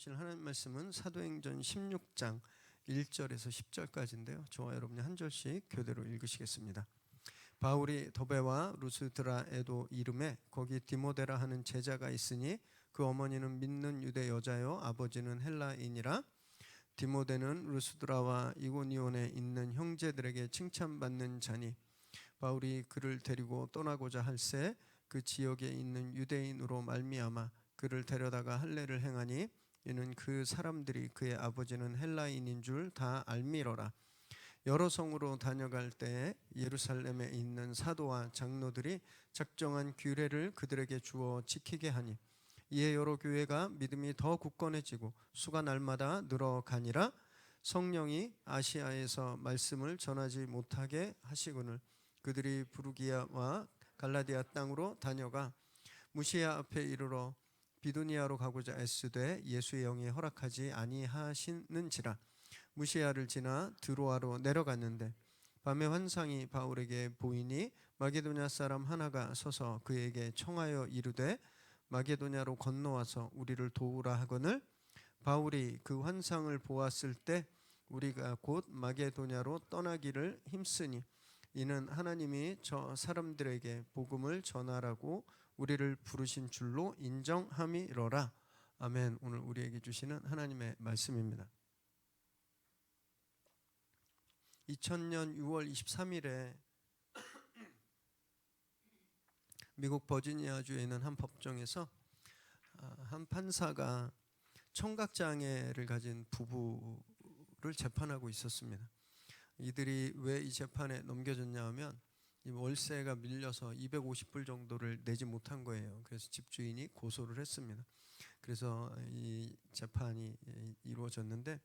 보실 하나님 말씀은 사도행전 16장 1절에서 10절까지인데요. 저와 여러분이 한 절씩 교대로 읽으시겠습니다. 바울이 더베와 루스드라에도 이름에 거기 디모데라 하는 제자가 있으니 그 어머니는 믿는 유대 여자요 아버지는 헬라인이라. 디모데는 루스드라와 이고니온에 있는 형제들에게 칭찬받는 자니 바울이 그를 데리고 떠나고자 할새 그 지역에 있는 유대인으로 말미암아 그를 데려다가 할례를 행하니 이는 그 사람들이 그의 아버지는 헬라인인 줄 다 알미러라. 여러 성으로 다녀갈 때에 예루살렘에 있는 사도와 장로들이 작정한 규례를 그들에게 주어 지키게 하니 이에 여러 교회가 믿음이 더 굳건해지고 수가 날마다 늘어가니라. 성령이 아시아에서 말씀을 전하지 못하게 하시거늘 그들이 부르기아와 갈라디아 땅으로 다녀가 무시아 앞에 이르러 비두니아로 가고자 애쓰되 예수의 영이 허락하지 아니하시는지라. 무시아를 지나 드로아로 내려갔는데 밤에 환상이 바울에게 보이니 마게도냐 사람 하나가 서서 그에게 청하여 이르되 마게도냐로 건너와서 우리를 도우라 하거늘 바울이 그 환상을 보았을 때 우리가 곧 마게도냐로 떠나기를 힘쓰니 이는 하나님이 저 사람들에게 복음을 전하라고 우리를 부르신 줄로 인정함이로라. 아멘. 오늘 우리에게 주시는 하나님의 말씀입니다. 2000년 6월 23일에 미국 버지니아주에 있는 한 법정에서 한 판사가 청각장애를 가진 부부를 재판하고 있었습니다. 이들이 왜 이 재판에 넘겨졌냐 하면 이 월세가 밀려서 250불 정도를 내지 못한 거예요. 그래서 집주인이 고소를 했습니다. 그래서 이 재판이 이루어졌는데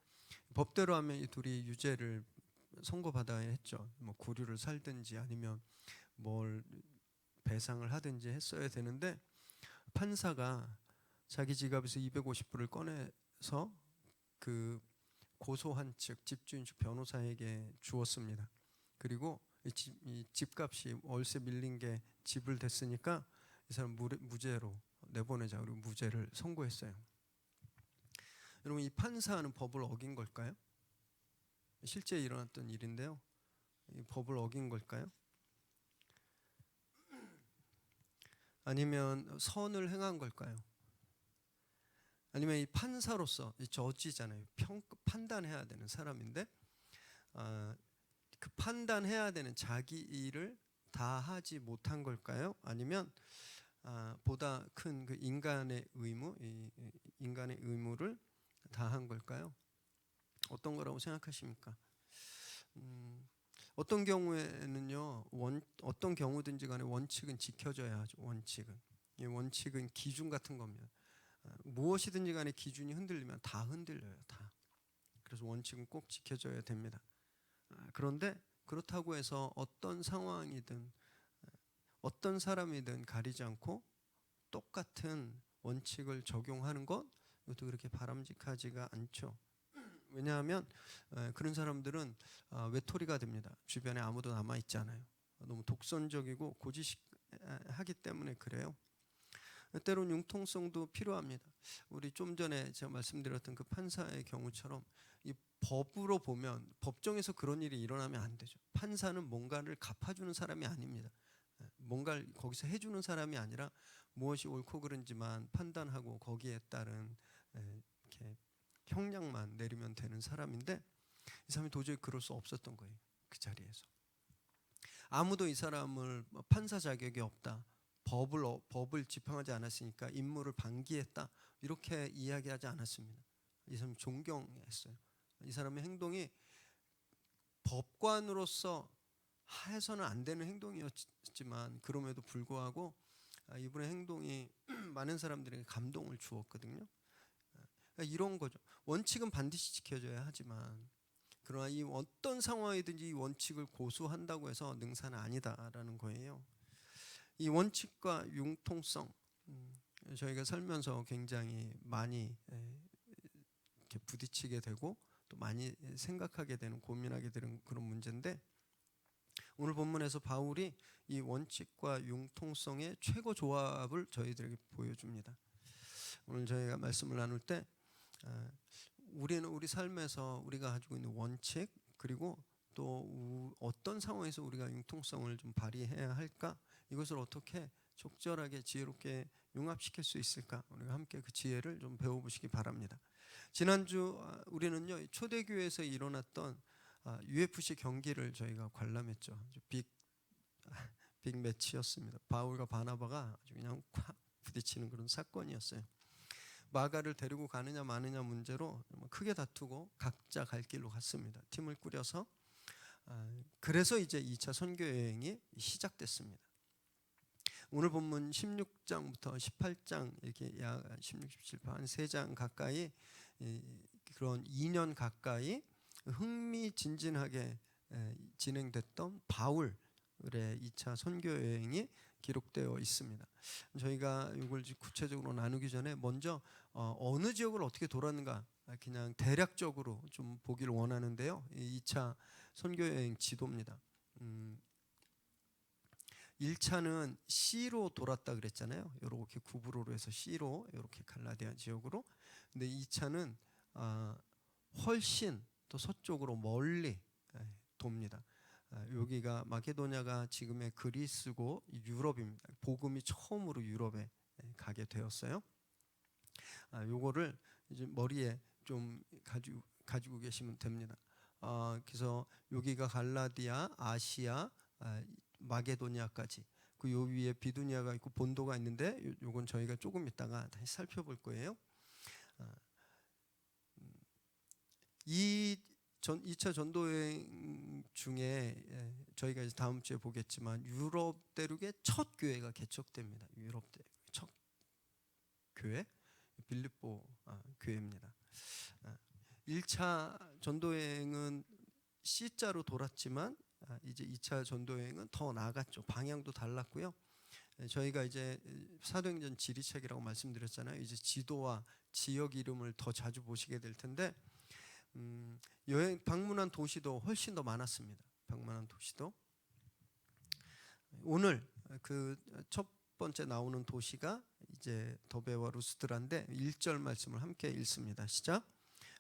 법대로 하면 이 둘이 유죄를 선고받아야 했죠. 뭐 구류를 살든지 아니면 뭘 배상을 하든지 했어야 되는데 판사가 자기 지갑에서 250불을 꺼내서 그 고소한 측 집주인 측 변호사에게 주었습니다. 그리고 이 집값이 월세 밀린 게 지불됐으니까 이 사람 무죄로 내보내자 그리고 무죄를 선고했어요. 여러분, 이 판사는 법을 어긴 걸까요? 실제 일어났던 일인데요. 이 법을 어긴 걸까요? 아니면 선을 행한 걸까요? 아니면 이 판사로서 이 저지잖아요. 판단해야 되는 사람인데 그 판단해야 되는 자기 일을 다 하지 못한 걸까요? 아니면 보다 큰 그 인간의 의무를 다한 걸까요? 어떤 거라고 생각하십니까? 어떤 경우에는요, 어떤 경우든지 간에 원칙은 지켜져야 하죠. 이 원칙은 기준 같은 겁니다. 무엇이든지 간에 기준이 흔들리면 다 흔들려요. 다. 그래서 원칙은 꼭 지켜져야 됩니다. 그런데 그렇다고 해서 어떤 상황이든 어떤 사람이든 가리지 않고 똑같은 원칙을 적용하는 것, 이것도 그렇게 바람직하지가 않죠. 왜냐하면 그런 사람들은 외톨이가 됩니다. 주변에 아무도 남아있지 않아요. 너무 독선적이고 고지식하기 때문에 그래요. 때론 융통성도 필요합니다. 우리 좀 전에 제가 말씀드렸던 그 판사의 경우처럼 이 법으로 보면 법정에서 그런 일이 일어나면 안 되죠. 판사는 뭔가를 갚아주는 사람이 아닙니다. 뭔가를 거기서 해주는 사람이 아니라 무엇이 옳고 그른지만 판단하고 거기에 따른 이렇게 형량만 내리면 되는 사람인데 이 사람이 도저히 그럴 수 없었던 거예요. 그 자리에서 아무도 이 사람을 판사 자격이 없다, 법을 집행하지 않았으니까 임무를 방기했다, 이렇게 이야기하지 않았습니다. 이 사람이 존경했어요. 이 사람의 행동이 법관으로서 해서는 안 되는 행동이었지만 그럼에도 불구하고 이분의 행동이 많은 사람들에게 감동을 주었거든요. 그러니까 이런 거죠. 원칙은 반드시 지켜져야 하지만 그러나 이 어떤 상황이든지 이 원칙을 고수한다고 해서 능사는 아니다라는 거예요. 이 원칙과 융통성, 저희가 살면서 굉장히 많이 이렇게 부딪히게 되고 또 많이 생각하게 되는, 고민하게 되는 그런 문제인데 오늘 본문에서 바울이 이 원칙과 융통성의 최고 조합을 저희들에게 보여줍니다. 오늘 저희가 말씀을 나눌 때 우리는 우리 삶에서 우리가 가지고 있는 원칙, 그리고 또 어떤 상황에서 우리가 융통성을 좀 발휘해야 할까, 이것을 어떻게 적절하게 지혜롭게 융합시킬 수 있을까, 우리가 함께 그 지혜를 좀 배워보시기 바랍니다. 지난주 우리는요, 초대교회에서 일어났던 UFC 경기를 저희가 관람했죠. 빅 매치였습니다. 바울과 바나바가 아주 그냥 콱 부딪히는 그런 사건이었어요. 마가를 데리고 가느냐 마느냐 문제로 크게 다투고 각자 갈 길로 갔습니다. 팀을 꾸려서. 그래서 이제 2차 선교 여행이 시작됐습니다. 오늘 본문 16장부터 18장 이렇게 약 16, 17, 한 3장 가까이, 그런 2년 가까이 흥미진진하게 진행됐던 바울의 2차 선교 여행이 기록되어 있습니다. 저희가 이걸 구체적으로 나누기 전에 먼저 어느 지역을 어떻게 돌았는가 그냥 대략적으로 좀 보기를 원하는데요. 2차 선교 여행 지도입니다. 1차는 C로 돌았다 그랬잖아요. 이렇게 구브로로 해서 C로 이렇게 갈라디아 지역으로. 근데 2차는 훨씬 더 서쪽으로 멀리 돕니다. 여기가 마케도냐가 지금의 그리스고 유럽입니다. 복음이 처음으로 유럽에 가게 되었어요. 요거를 이제 머리에 좀 가지고 계시면 됩니다. 그래서 여기가 갈라디아, 아시아, 마게도니아까지, 그 요 위에 비두니아가 있고 본도가 있는데 요건 저희가 조금 있다가 다시 살펴볼 거예요. 이 2차 전도 여행 중에 저희가 이제 다음 주에 보겠지만 유럽 대륙의 첫 교회가 개척됩니다. 유럽 대륙 첫 교회 빌립보 교회입니다. 1차 전도 여행은 C자로 돌았지만 이제 2차 전도 여행은 더 나아갔죠. 방향도 달랐고요. 저희가 이제 사도행전 지리책이라고 말씀드렸잖아요. 이제 지도와 지역 이름을 더 자주 보시게 될 텐데, 여행 방문한 도시도 훨씬 더 많았습니다. 방문한 도시도. 오늘 그 첫 번째 나오는 도시가 이제 더베와 루스드라인데 1절 말씀을 함께 읽습니다. 시작.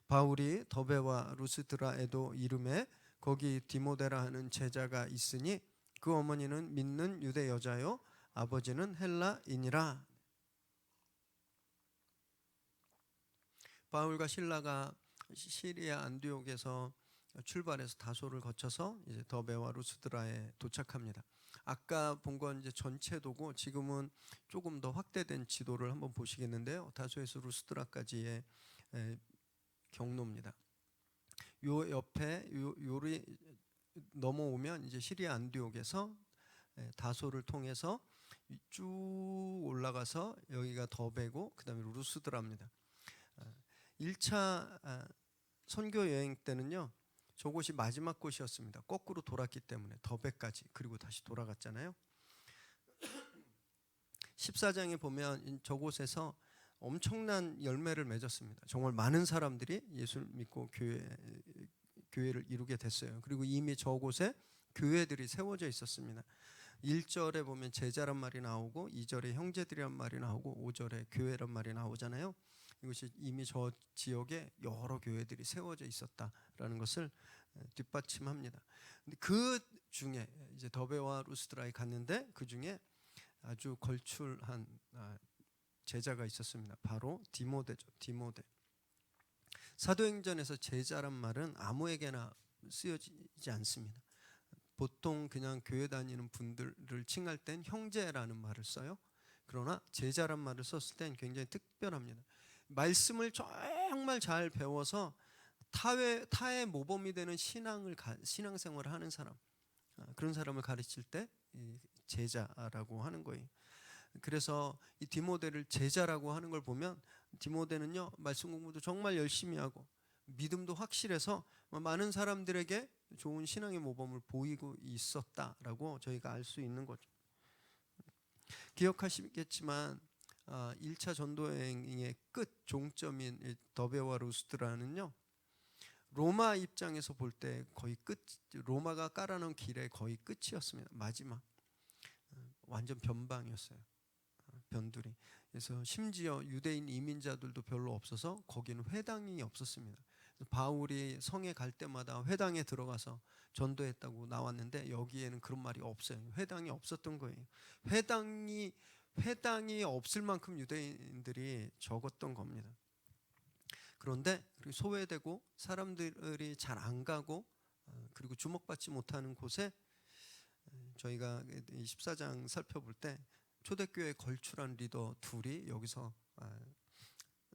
바울이 더베와 루스드라에도 이름에 거기 디모데라 하는 제자가 있으니 그 어머니는 믿는 유대 여자요 아버지는 헬라인이라. 바울과 실라가 시리아 안디옥에서 출발해서 다소를 거쳐서 이제 더베와 루스드라에 도착합니다. 아까 본 건 이제 전체 도고 지금은 조금 더 확대된 지도를 한번 보시겠는데요. 다소에서 루스드라까지의 경로입니다. 요 옆에 요리 넘어오면 이제 시리아 안디옥에서 다소를 통해서 쭉 올라가서 여기가 더베고 그다음에 루스드라입니다. 1차 선교 여행 때는요, 저곳이 마지막 곳이었습니다. 거꾸로 돌았기 때문에 더베까지, 그리고 다시 돌아갔잖아요. 14장에 보면 저곳에서 엄청난 열매를 맺었습니다. 정말 많은 사람들이 예수를 믿고 교회를 이루게 됐어요. 그리고 이미 저곳에 교회들이 세워져 있었습니다. 1절에 보면 제자란 말이 나오고 2절에 형제들이란 말이 나오고 5절에 교회란 말이 나오잖아요. 이것이 이미 저 지역에 여러 교회들이 세워져 있었다라는 것을 뒷받침합니다. 근데 그 중에 이제 더베와 루스드라에 갔는데 그 중에 아주 걸출한 제자가 있었습니다. 바로 디모데죠. 디모데. 사도행전에서 제자란 말은 아무에게나 쓰여지지 않습니다. 보통 그냥 교회 다니는 분들을 칭할 땐 형제라는 말을 써요. 그러나 제자란 말을 썼을 땐 굉장히 특별합니다. 말씀을 정말 잘 배워서 타의 모범이 되는 신앙생활을 하는 사람, 그런 사람을 가르칠 때 제자라고 하는 거예요. 그래서 이 디모데를 제자라고 하는 걸 보면 디모데는요, 말씀 공부도 정말 열심히 하고 믿음도 확실해서 많은 사람들에게 좋은 신앙의 모범을 보이고 있었다라고 저희가 알 수 있는 거죠. 기억하시겠지만 1차 전도여행의 끝 종점인 더베와 루스드라는요, 로마 입장에서 볼 때 거의 끝, 로마가 깔아놓은 길의 거의 끝이었습니다. 마지막 완전 변방이었어요. 변두리. 그래서 심지어 유대인 이민자들도 별로 없어서 거기는 회당이 없었습니다. 바울이 성에 갈 때마다 회당에 들어가서 전도했다고 나왔는데 여기에는 그런 말이 없어요. 회당이 없었던 거예요. 회당이 없을 만큼 유대인들이 적었던 겁니다. 그런데 소외되고 사람들이 잘 안 가고 그리고 주목받지 못하는 곳에 저희가 14장 살펴볼 때 초대교회에 걸출한 리더 둘이 여기서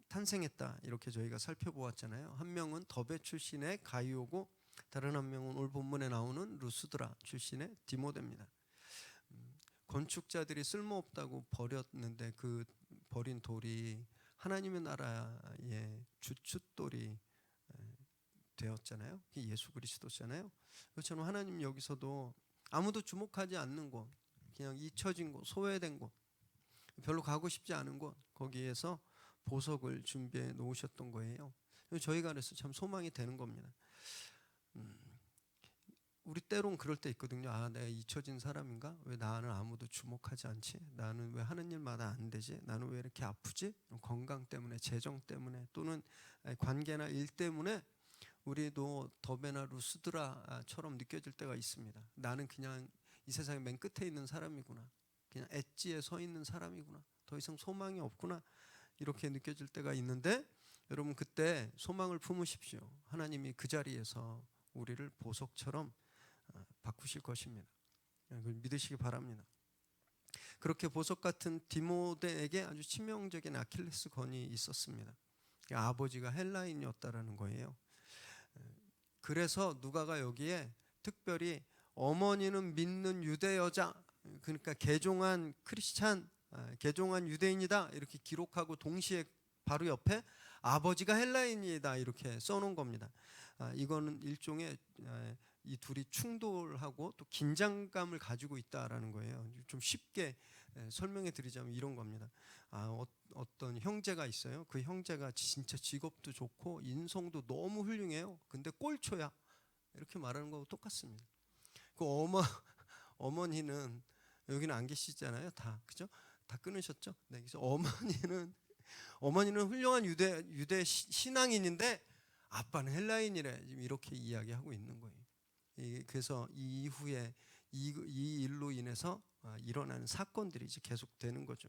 탄생했다 이렇게 저희가 살펴보았잖아요. 한 명은 더베 출신의 가이오고 다른 한 명은 오늘 본문에 나오는 루스드라 출신의 디모데입니다. 건축자들이 쓸모없다고 버렸는데 그 버린 돌이 하나님의 나라의 주춧돌이 되었잖아요. 그게 예수 그리스도잖아요. 그렇지만 하나님 여기서도 아무도 주목하지 않는 곳, 그냥 잊혀진 곳, 소외된 곳, 별로 가고 싶지 않은 곳, 거기에서 보석을 준비해 놓으셨던 거예요. 저희가 그래서 참 소망이 되는 겁니다. 우리 때론 그럴 때 있거든요. 아, 내가 잊혀진 사람인가? 왜 나는 아무도 주목하지 않지? 나는 왜 하는 일마다 안 되지? 나는 왜 이렇게 아프지? 건강 때문에, 재정 때문에, 또는 관계나 일 때문에 우리도 더베나 루스드라처럼 느껴질 때가 있습니다. 나는 그냥 이 세상의 맨 끝에 있는 사람이구나. 그냥 엣지에 서 있는 사람이구나. 더 이상 소망이 없구나. 이렇게 느껴질 때가 있는데 여러분 그때 소망을 품으십시오. 하나님이 그 자리에서 우리를 보석처럼 바꾸실 것입니다. 그걸 믿으시기 바랍니다. 그렇게 보석 같은 디모데에게 아주 치명적인 아킬레스건이 있었습니다. 아버지가 헬라인이었다라는 거예요. 그래서 누가가 여기에 특별히 어머니는 믿는 유대 여자, 그러니까 개종한 크리스찬, 개종한 유대인이다 이렇게 기록하고 동시에 바로 옆에 아버지가 헬라인이다 이렇게 써놓은 겁니다. 이거는 일종의 이 둘이 충돌하고 또 긴장감을 가지고 있다라는 거예요. 좀 쉽게 설명해 드리자면 이런 겁니다. 어떤 형제가 있어요. 그 형제가 진짜 직업도 좋고 인성도 너무 훌륭해요. 근데 꼴초야. 이렇게 말하는 거하고 똑같습니다. 그 어머니는 여기는 안 계시잖아요. 다 그죠? 다 끊으셨죠? 네, 그래서 어머니는 훌륭한 유대 신앙인인데 아빠는 헬라인이래. 지금 이렇게 이야기하고 있는 거예요. 그래서 이 이후에 이 일로 인해서 일어나는 사건들이 이제 계속되는 거죠.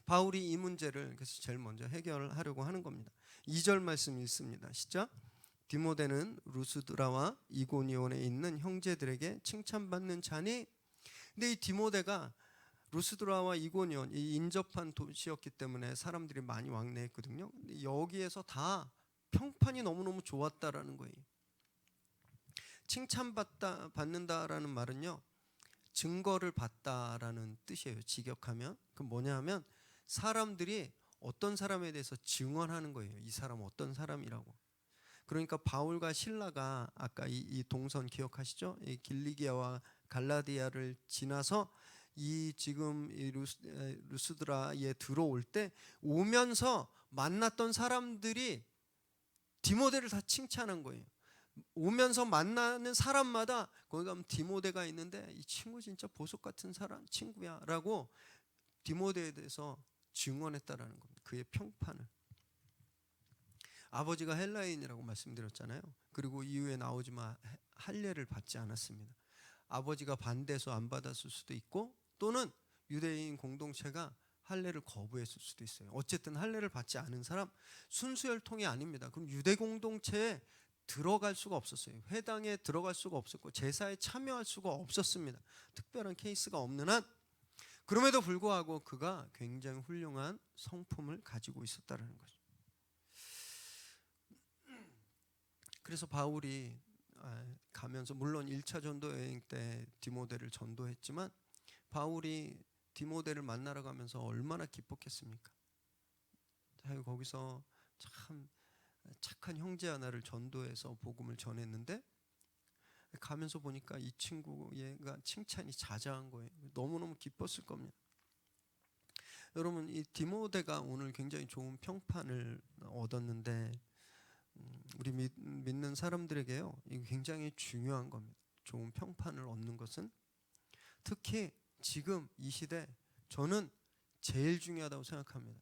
바울이 이 문제를 그래서 제일 먼저 해결하려고 하는 겁니다. 2절 말씀 읽습니다. 시작. 디모데는 루스드라와 이고니온에 있는 형제들에게 칭찬받는 자니. 근데 이 디모데가 루스드라와 이고니온 이 인접한 도시였기 때문에 사람들이 많이 왕래했거든요. 근데 여기에서 다 평판이 너무너무 좋았다라는 거예요. 칭찬받는다라는 말은요, 증거를 받다라는 뜻이에요. 직역하면 그 뭐냐하면 사람들이 어떤 사람에 대해서 증언하는 거예요. 이 사람 어떤 사람이라고. 그러니까 바울과 실라가 아까 이 동선 기억하시죠? 이 길리기아와 갈라디아를 지나서 이 지금 이 루스드라에 들어올 때 오면서 만났던 사람들이 디모데를 다 칭찬한 거예요. 오면서 만나는 사람마다 거기 가면 디모데가 있는데 이 친구 진짜 보석 같은 사람 친구야라고 디모데에 대해서 증언했다라는 겁니다. 그의 평판을. 아버지가 헬라인이라고 말씀드렸잖아요. 그리고 이후에 나오지만 할례를 받지 않았습니다. 아버지가 반대해서 안 받았을 수도 있고 또는 유대인 공동체가 할례를 거부했을 수도 있어요. 어쨌든 할례를 받지 않은 사람 순수 혈통이 아닙니다. 그럼 유대 공동체에 들어갈 수가 없었어요. 회당에 들어갈 수가 없었고 제사에 참여할 수가 없었습니다. 특별한 케이스가 없는 한 그럼에도 불구하고 그가 굉장히 훌륭한 성품을 가지고 있었다는 거죠. 그래서 바울이 가면서 물론 1차 전도 여행 때 디모데를 전도했지만 바울이 디모데를 만나러 가면서 얼마나 기뻤겠습니까? 거기서 참 착한 형제 하나를 전도해서 복음을 전했는데 가면서 보니까 이 친구가 칭찬이 자자한 거예요. 너무너무 기뻤을 겁니다. 여러분 이 디모데가 오늘 굉장히 좋은 평판을 얻었는데 우리 믿는 사람들에게요 이게 굉장히 중요한 겁니다. 좋은 평판을 얻는 것은 특히 지금 이 시대 저는 제일 중요하다고 생각합니다.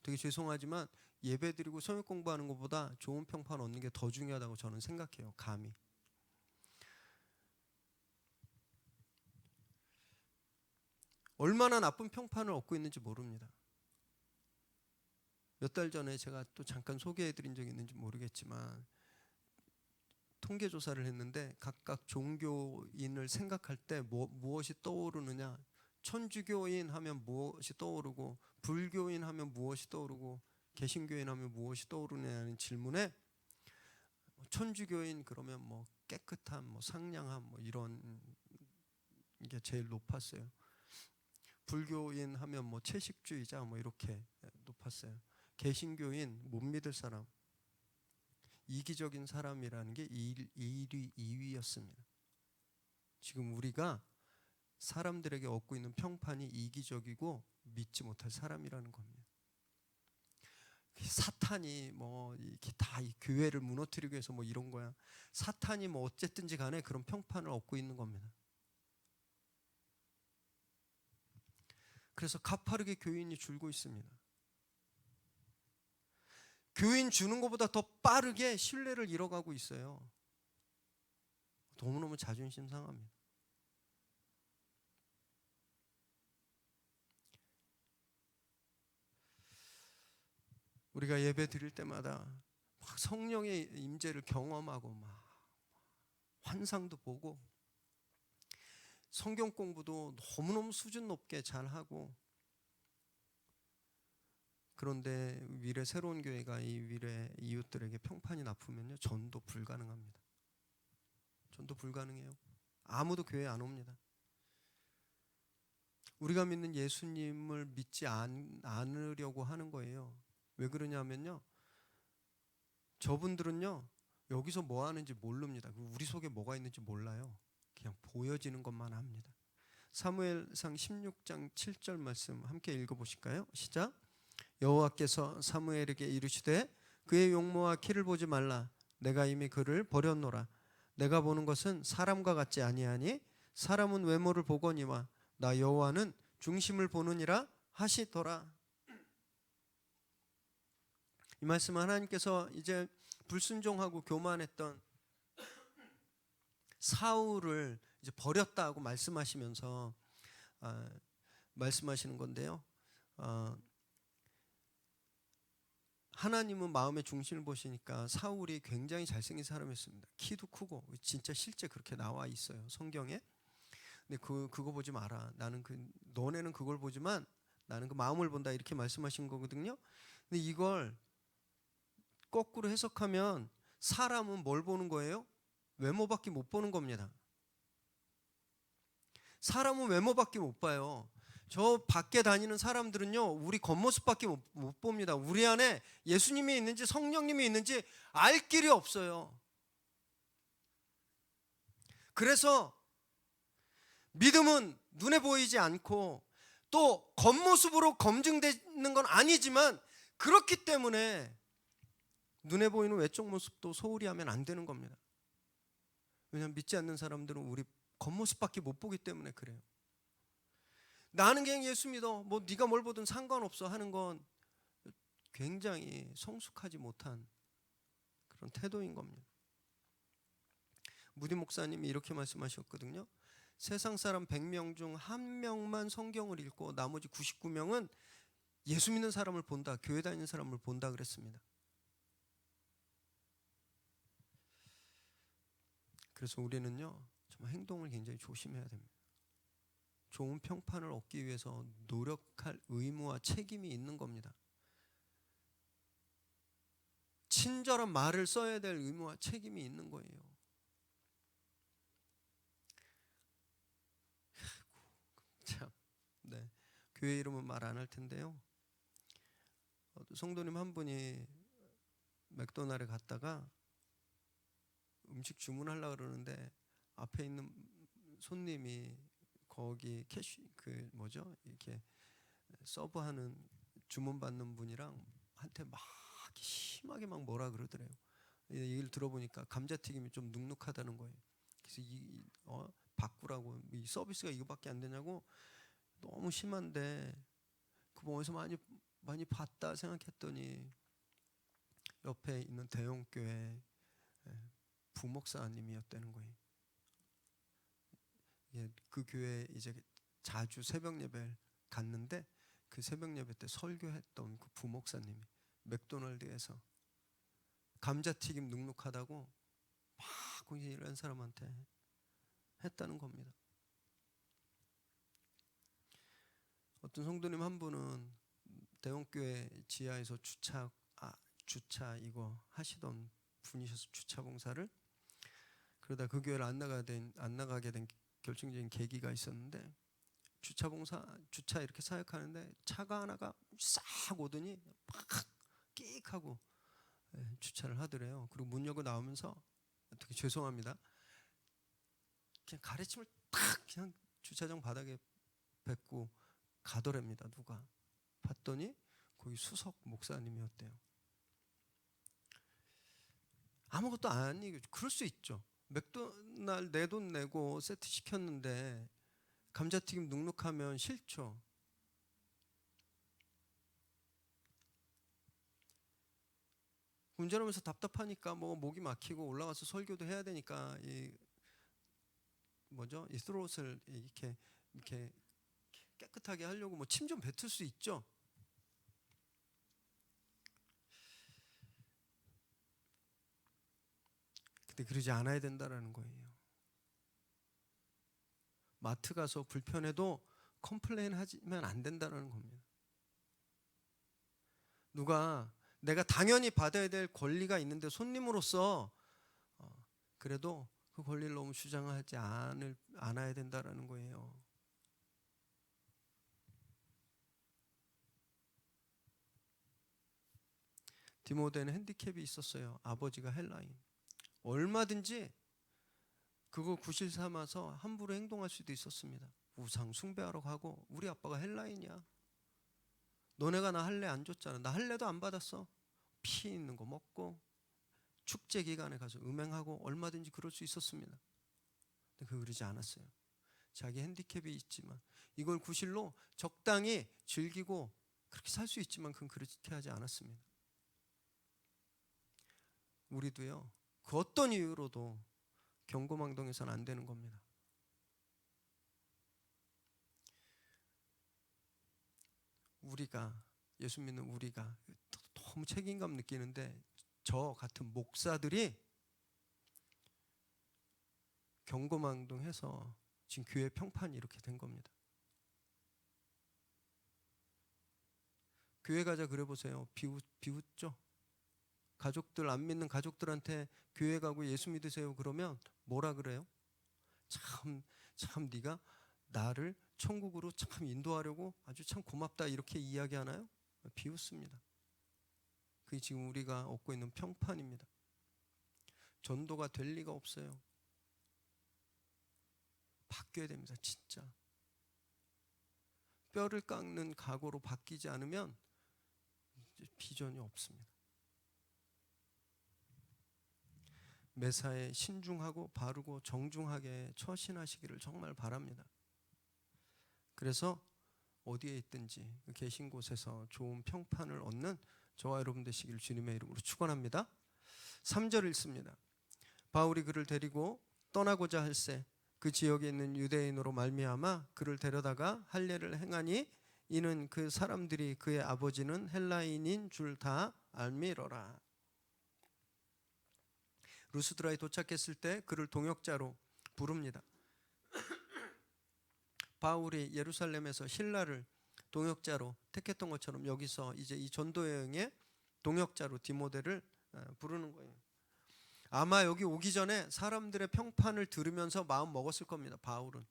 되게 죄송하지만 예배드리고 성역 공부하는 것보다 좋은 평판 얻는 게 더 중요하다고 저는 생각해요. 감히. 얼마나 나쁜 평판을 얻고 있는지 모릅니다. 몇 달 전에 제가 또 잠깐 소개해드린 적이 있는지 모르겠지만 통계 조사를 했는데 각각 종교인을 생각할 때 무엇이 떠오르느냐, 천주교인 하면 무엇이 떠오르고 불교인 하면 무엇이 떠오르고 개신교인 하면 무엇이 떠오르느냐는 질문에 천주교인 그러면 뭐 깨끗함, 뭐 상냥함, 뭐 이런 게 제일 높았어요. 불교인 하면 뭐 채식주의자 뭐 이렇게 높았어요. 개신교인 못 믿을 사람, 이기적인 사람이라는 게 1위, 2위였습니다. 지금 우리가 사람들에게 얻고 있는 평판이 이기적이고 믿지 못할 사람이라는 겁니다. 사탄이 뭐 이렇게 다 이 교회를 무너뜨리기 위해서 뭐 이런 거야. 사탄이 뭐 어쨌든지 간에 그런 평판을 얻고 있는 겁니다. 그래서 가파르게 교인이 줄고 있습니다. 교인 주는 것보다 더 빠르게 신뢰를 잃어가고 있어요. 너무너무 자존심 상합니다. 우리가 예배 드릴 때마다 막 성령의 임재를 경험하고 막 환상도 보고 성경 공부도 너무너무 수준 높게 잘하고, 그런데 위례 새로운 교회가 이 위례 이웃들에게 평판이 나쁘면요 전도 불가능합니다. 전도 불가능해요. 아무도 교회 안 옵니다. 우리가 믿는 예수님을 믿지 않으려고 하는 거예요. 왜 그러냐면요, 저분들은요 여기서 뭐 하는지 모릅니다. 우리 속에 뭐가 있는지 몰라요. 그냥 보여지는 것만 합니다. 사무엘상 16장 7절 말씀 함께 읽어보실까요? 시작. 여호와께서 사무엘에게 이르시되 그의 용모와 키를 보지 말라. 내가 이미 그를 버렸노라. 내가 보는 것은 사람과 같지 아니하니 사람은 외모를 보거니와 나 여호와는 중심을 보느니라 하시더라. 이 말씀은 하나님께서 이제 불순종하고 교만했던 사울을 이제 버렸다고 말씀하시면서 말씀하시는 건데요. 하나님은 마음의 중심을 보시니까 사울이 굉장히 잘생긴 사람이었습니다. 키도 크고 진짜 실제 그렇게 나와 있어요 성경에. 근데 그거 보지 마라. 나는 너네는 그걸 보지만 나는 그 마음을 본다 이렇게 말씀하신 거거든요. 근데 이걸 거꾸로 해석하면 사람은 뭘 보는 거예요? 외모밖에 못 보는 겁니다. 사람은 외모밖에 못 봐요. 저 밖에 다니는 사람들은요 우리 겉모습밖에 못 봅니다. 우리 안에 예수님이 있는지 성령님이 있는지 알 길이 없어요. 그래서 믿음은 눈에 보이지 않고 또 겉모습으로 검증되는 건 아니지만 그렇기 때문에 눈에 보이는 외적 모습도 소홀히 하면 안 되는 겁니다. 왜냐하면 믿지 않는 사람들은 우리 겉모습밖에 못 보기 때문에 그래요. 나는 그냥 예수 믿어, 뭐 네가 뭘 보든 상관없어 하는 건 굉장히 성숙하지 못한 그런 태도인 겁니다. 무디 목사님이 이렇게 말씀하셨거든요. 세상 사람 100명 중 1명만 성경을 읽고 나머지 99명은 예수 믿는 사람을 본다, 교회 다니는 사람을 본다 그랬습니다. 그래서 우리는요 정말 행동을 굉장히 조심해야 됩니다. 좋은 평판을 얻기 위해서 노력할 의무와 책임이 있는 겁니다. 친절한 말을 써야 될 의무와 책임이 있는 거예요. 참, 네. 교회 이름은 말 안 할 텐데요. 성도님 한 분이 맥도날드에 갔다가 음식 주문하려고 그러는데 앞에 있는 손님이 거기 이렇게 서브하는 주문받는 분이랑 한테 막 심하게 막 뭐라 그러더래요. 얘기를 들어보니까 감자튀김이 좀 눅눅하다는 거예요. 그래서 바꾸라고, 이 서비스가 이거밖에 안 되냐고, 너무 심한데 그거 어디서 많이 봤다 생각했더니 옆에 있는 대형교회 부목사님이었다는 거예요. 그 교회에 이제 자주 새벽 예배를 갔는데 그 새벽 예배 때 설교했던 그 부목사님이 맥도날드에서 감자튀김 눅눅하다고 막 거기 이런 사람한테 했다는 겁니다. 어떤 성도님 한 분은 대형교회 지하에서 주차 이거 하시던 분이셔서 주차 봉사를, 그러다 그 교회를 안 나가게 된 결정적인 계기가 있었는데, 주차 이렇게 사역하는데 차가 하나가 싹 오더니 막 끽 하고 주차를 하더래요. 그리고 문 열고 나오면서 어떻게 죄송합니다, 그냥 가래침을 탁 그냥 주차장 바닥에 뱉고 가더랍니다. 누가 봤더니 거기 수석 목사님이었대요. 아무것도 아니고 그럴 수 있죠. 맥도날드 내 돈 내고 세트 시켰는데 감자튀김 눅눅하면 싫죠. 운전하면서 답답하니까 뭐 목이 막히고 올라가서 설교도 해야 되니까 이 스로틀을 이렇게 깨끗하게 하려고 뭐 침 좀 뱉을 수 있죠. 근데 그러지 않아야 된다라는 거예요. 마트 가서 불편해도 컴플레인 하면 안 된다는 겁니다. 누가 내가 당연히 받아야 될 권리가 있는데 손님으로서 그래도 그 권리를 너무 주장하지 않아야 된다라는 거예요. 디모데는 핸디캡이 있었어요. 아버지가 헬라인. 얼마든지 그거 구실 삼아서 함부로 행동할 수도 있었습니다. 우상 숭배하러 가고, 우리 아빠가 헬라인이야, 너네가 나 할례 안 줬잖아, 나 할례도 안 받았어, 피 있는 거 먹고 축제 기간에 가서 음행하고, 얼마든지 그럴 수 있었습니다. 근데 그러지 않았어요. 자기 핸디캡이 있지만 이걸 구실로 적당히 즐기고 그렇게 살 수 있지만 그건 그렇게 하지 않았습니다. 우리도요, 그 어떤 이유로도 경고망동해서는 안 되는 겁니다. 우리가, 예수 믿는 우리가 너무 책임감 느끼는데, 저 같은 목사들이 경고망동해서 지금 교회 평판이 이렇게 된 겁니다. 교회 가자 그래 보세요. 비웃죠. 가족들, 안 믿는 가족들한테 교회 가고 예수 믿으세요 그러면 뭐라 그래요? 참 네가 나를 천국으로 참 인도하려고 아주 참 고맙다 이렇게 이야기하나요? 비웃습니다. 그게 지금 우리가 얻고 있는 평판입니다. 전도가 될 리가 없어요. 바뀌어야 됩니다. 진짜 뼈를 깎는 각오로 바뀌지 않으면 비전이 없습니다. 매사에 신중하고 바르고 정중하게 처신하시기를 정말 바랍니다. 그래서 어디에 있든지 계신 곳에서 좋은 평판을 얻는 저와 여러분 되시기를 주님의 이름으로 축원합니다. 3절 읽습니다. 바울이 그를 데리고 떠나고자 할새 그 지역에 있는 유대인으로 말미암아 그를 데려다가 할례를 행하니 이는 그 사람들이 그의 아버지는 헬라인인 줄 다 알미러라. 루스드라에 도착했을 때 그를 동역자로 부릅니다. 바울이 예루살렘에서 신라를 동역자로 택했던 것처럼 여기서 이제 이 전도 여행의 동역자로 디모데를 부르는 거예요. 아마 여기 오기 전에 사람들의 평판을 들으면서 마음 먹었을 겁니다. 바울은.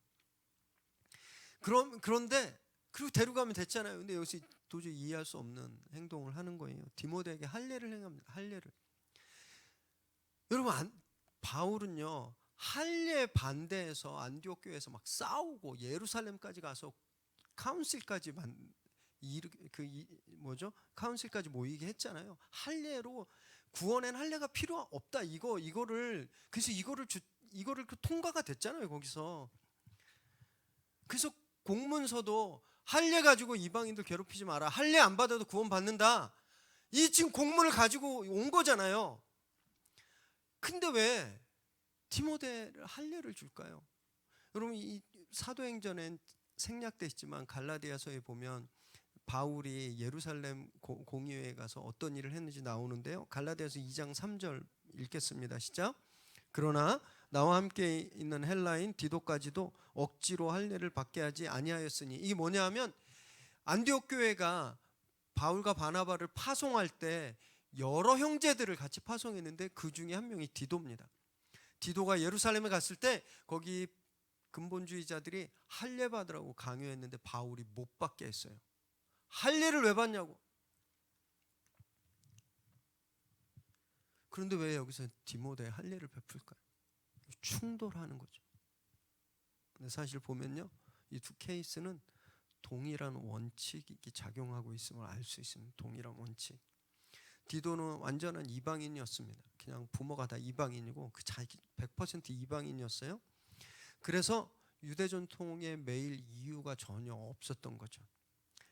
그런데 그리고 데려가면 됐잖아요. 근데 여기서 도저히 이해할 수 없는 행동을 하는 거예요. 디모데에게 할례를 행합니다. 할례를. 여러분, 바울은요, 할례 반대해서 안디옥 교회에서 막 싸우고 예루살렘까지 가서 카운실까지 카운실까지 모이게 했잖아요. 할례로 구원엔 할례가 필요 없다. 그래서 이거를 통과가 됐잖아요. 거기서. 그래서 공문서도 할례 가지고 이방인들 괴롭히지 마라. 할례 안 받아도 구원 받는다. 이 지금 공문을 가지고 온 거잖아요. 근데 왜 디모데를 할례를 줄까요? 여러분 이 사도행전엔 생략돼 있지만 갈라디아서에 보면 바울이 예루살렘 공의회에 가서 어떤 일을 했는지 나오는데요. 갈라디아서 2장 3절 읽겠습니다. 시작. 그러나 나와 함께 있는 헬라인 디도까지도 억지로 할례를 받게 하지 아니하였으니, 이게 뭐냐하면 안디옥 교회가 바울과 바나바를 파송할 때 여러 형제들을 같이 파송했는데 그 중에 한 명이 디도입니다. 디도가 예루살렘에 갔을 때 거기 근본주의자들이 할례 받으라고 강요했는데 바울이 못 받게 했어요. 할례를 왜 받냐고. 그런데 왜 여기서 디모데에 할례를 베풀까요? 충돌하는 거죠. 근데 사실 보면요, 이 두 케이스는 동일한 원칙이 작용하고 있음을 알 수 있습니다. 동일한 원칙. 디도는 완전한 이방인이었습니다. 그냥 부모가 다 이방인이고 그 자기 100% 이방인이었어요. 그래서 유대 전통에 매일 이유가 전혀 없었던 거죠.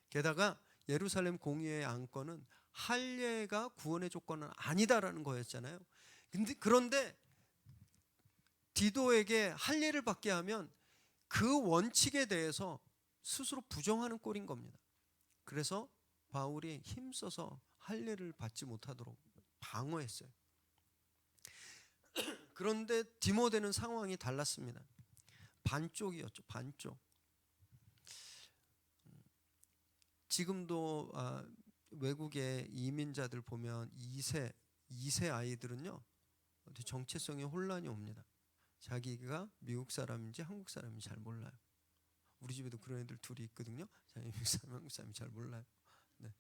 게다가 예루살렘 공의회의 안건은 할례가 구원의 조건은 아니다라는 거였잖아요. 그런데 디도에게 할례를 받게 하면 그 원칙에 대해서 스스로 부정하는 꼴인 겁니다. 그래서 바울이 힘써서 할례를 받지 못하도록 방어했어요. 그런데 디모데는 상황이 달랐습니다. 반쪽이었죠. 반쪽. 지금도 외국의 이민자들 보면 2세 아이들은요, 정체성에 혼란이 옵니다. 자기가 미국 사람인지 한국 사람인지 잘 몰라요. 우리 집에도 그런 애들 둘이 있거든요. 자기 미국 사람, 한국 사람이 잘 몰라요. 네.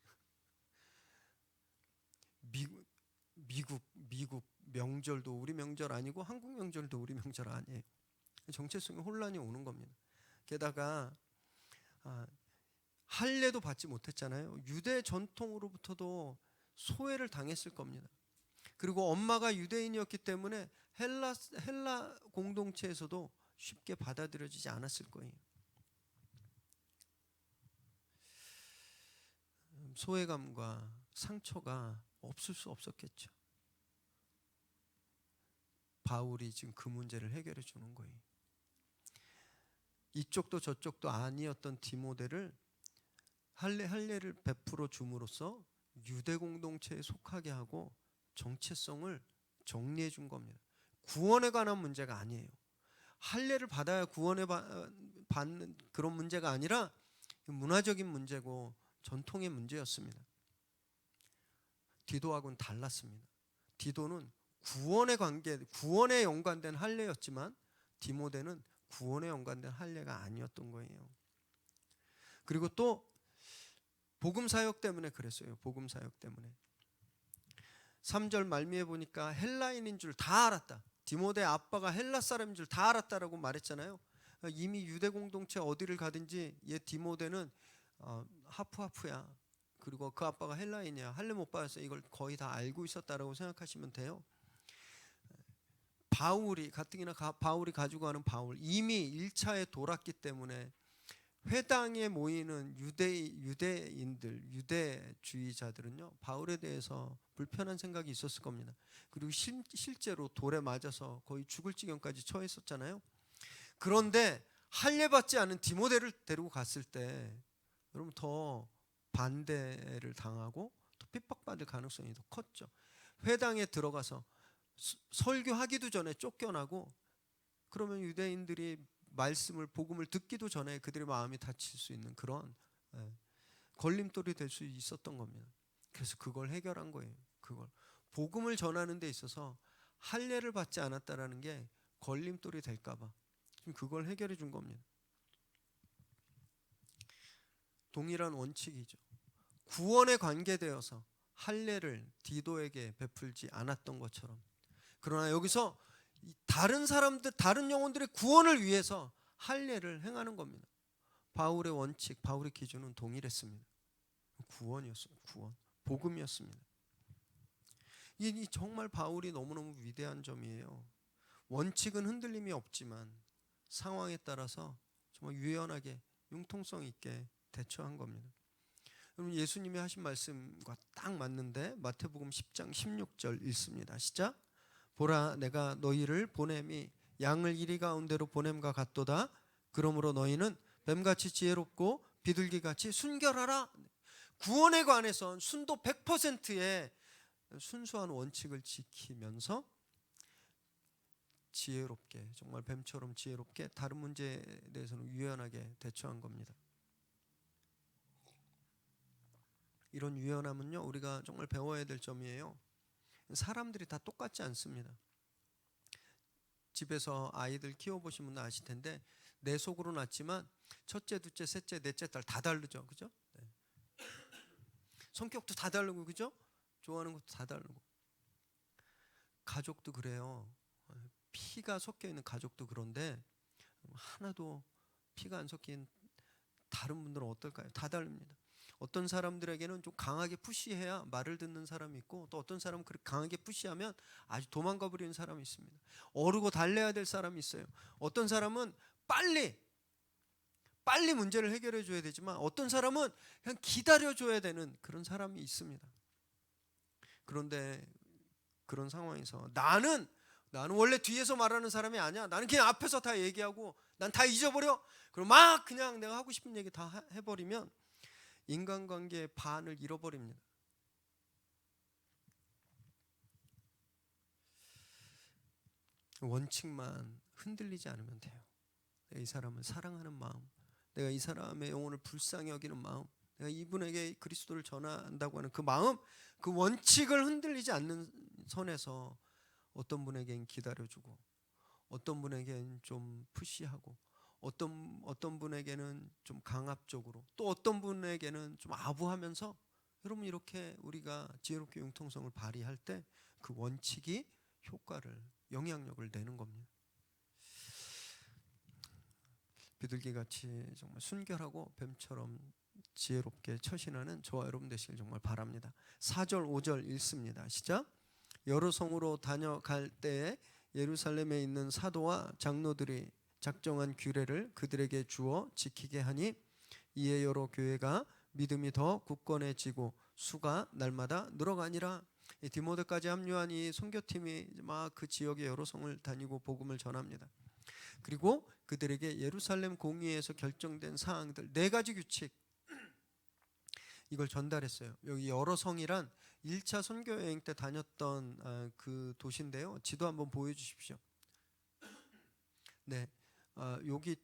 미국 명절도 우리 명절 아니고 한국 명절도 우리 명절 아니에요. 정체성에 혼란이 오는 겁니다. 게다가 할례도 받지 못했잖아요. 유대 전통으로부터도 소외를 당했을 겁니다. 그리고 엄마가 유대인이었기 때문에 헬라 공동체에서도 쉽게 받아들여지지 않았을 거예요. 소외감과 상처가 없을 수 없었겠죠. 바울이 지금 그 문제를 해결해 주는 거예요. 이쪽도 저쪽도 아니었던 디모데를 할례를 베풀어 줌으로써 유대 공동체에 속하게 하고 정체성을 정리해 준 겁니다. 구원에 관한 문제가 아니에요. 할례를 받아야 구원에 받는 그런 문제가 아니라 문화적인 문제고 전통의 문제였습니다. 디도하고는 달랐습니다. 디도는 구원에 연관된 할례였지만 디모데는 구원에 연관된 할례가 아니었던 거예요. 그리고 또 복음 사역 때문에 그랬어요. 복음 사역 때문에. 3절 말미에 보니까 헬라인인 줄 다 알았다. 디모데 아빠가 헬라 사람인 줄 다 알았다라고 말했잖아요. 이미 유대 공동체 어디를 가든지 얘 디모데는 하프하프야. 그리고 그 아빠가 헬라인이야. 할례 못 받았어. 이걸 거의 다 알고 있었다라고 생각하시면 돼요. 가뜩이나 바울이 가지고 가는 바울, 이미 1차에 돌았기 때문에 회당에 모이는 유대인들, 유대주의자들은요, 바울에 대해서 불편한 생각이 있었을 겁니다. 그리고 실제로 돌에 맞아서 거의 죽을 지경까지 처했었잖아요. 그런데 할례 받지 않은 디모데를 데리고 갔을 때 여러분 더 반대를 당하고 더 핍박받을 가능성이 더 컸죠. 회당에 들어가서 설교하기도 전에 쫓겨나고, 그러면 유대인들이 복음을 듣기도 전에 그들의 마음이 다칠 수 있는 그런 걸림돌이 될 수 있었던 겁니다. 그래서 그걸 해결한 거예요. 그걸 복음을 전하는 데 있어서 할례를 받지 않았다라는 게 걸림돌이 될까 봐 지금 그걸 해결해 준 겁니다. 동일한 원칙이죠. 구원에 관계되어서 할례를 디도에게 베풀지 않았던 것처럼, 그러나 여기서 다른 사람들, 다른 영혼들의 구원을 위해서 할례를 행하는 겁니다. 바울의 원칙, 바울의 기준은 동일했습니다. 구원이었어요. 구원, 복음이었습니다. 이 정말 바울이 너무너무 위대한 점이에요. 원칙은 흔들림이 없지만 상황에 따라서 정말 유연하게 융통성 있게 대처한 겁니다. 여러분, 예수님이 하신 말씀과 딱 맞는데 마태복음 10장 16절 읽습니다. 시작. 보라, 내가 너희를 보냄이 양을 이리 가운데로 보냄과 같도다. 그러므로 너희는 뱀같이 지혜롭고 비둘기같이 순결하라. 구원에 관해선 순도 100%의 순수한 원칙을 지키면서 지혜롭게, 정말 뱀처럼 지혜롭게 다른 문제에 대해서는 유연하게 대처한 겁니다. 이런 유연함은요, 우리가 정말 배워야 될 점이에요. 사람들이 다 똑같지 않습니다. 집에서 아이들 키워보신 분은 아실 텐데 내 속으로 낳지만 첫째, 둘째, 셋째, 넷째 딸 다 다르죠, 그죠? 네. 성격도 다 다르고, 그죠? 좋아하는 것도 다 다르고. 가족도 그래요. 피가 섞여 있는 가족도 그런데 하나도 피가 안 섞인 다른 분들은 어떨까요? 다 다릅니다. 어떤 사람들에게는 좀 강하게 푸시해야 말을 듣는 사람이 있고, 또 어떤 사람은 그렇게 강하게 푸시하면 아주 도망가 버리는 사람이 있습니다. 어르고 달래야 될 사람이 있어요. 어떤 사람은 빨리 문제를 해결해 줘야 되지만 어떤 사람은 그냥 기다려 줘야 되는 그런 사람이 있습니다. 그런데 그런 상황에서 나는 원래 뒤에서 말하는 사람이 아니야. 나는 그냥 앞에서 다 얘기하고 난 다 잊어버려. 그럼 막 그냥 내가 하고 싶은 얘기 다 해버리면 인간관계의 반을 잃어버립니다. 원칙만 흔들리지 않으면 돼요. 내가 이 사람을 사랑하는 마음, 내가 이 사람의 영혼을 불쌍히 여기는 마음, 내가 이분에게 그리스도를 전한다고 하는 그 마음, 그 원칙을 흔들리지 않는 선에서 어떤 분에겐 기다려주고, 어떤 분에겐 좀 푸시하고, 어떤 분에게는 좀 강압적으로, 또 어떤 분에게는 좀 아부하면서, 여러분, 이렇게 우리가 지혜롭게 융통성을 발휘할 때 그 원칙이 효과를, 영향력을 내는 겁니다. 비둘기같이 정말 순결하고 뱀처럼 지혜롭게 처신하는 저와 여러분 되시길 정말 바랍니다. 4절 5절 읽습니다. 시작. 여러 성으로 다녀갈 때에 예루살렘에 있는 사도와 장로들이 작정한 규례를 그들에게 주어 지키게 하니 이에 여러 교회가 믿음이 더 굳건해지고 수가 날마다 늘어가니라. 디모데까지 합류한 이 선교팀이 막 그 지역의 여러 성을 다니고 복음을 전합니다. 그리고 그들에게 예루살렘 공의회에서 결정된 사항들 4가지 규칙, 이걸 전달했어요. 여기 여러 성이란 1차 선교 여행 때 다녔던 그 도시인데요. 지도 한번 보여주십시오. 네, 여기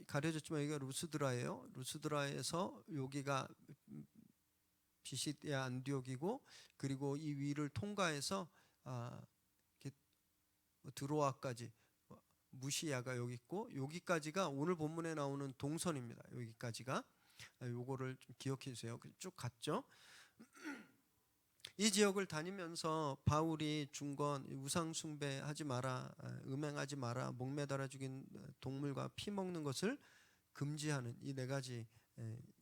가려졌지만 여기가 루스드라예요. 루스드라에서 여기가 비시디아 안디옥이고, 그리고 이 위를 통과해서 이렇게 드로아까지, 무시야가 여기 있고, 여기까지가 오늘 본문에 나오는 동선입니다. 여기까지가. 요거를 좀 기억해 주세요. 쭉 갔죠. 이 지역을 다니면서 바울이 중건 우상 숭배하지 마라, 음행하지 마라, 목매달아 죽인 동물과 피 먹는 것을 금지하는 이 4가지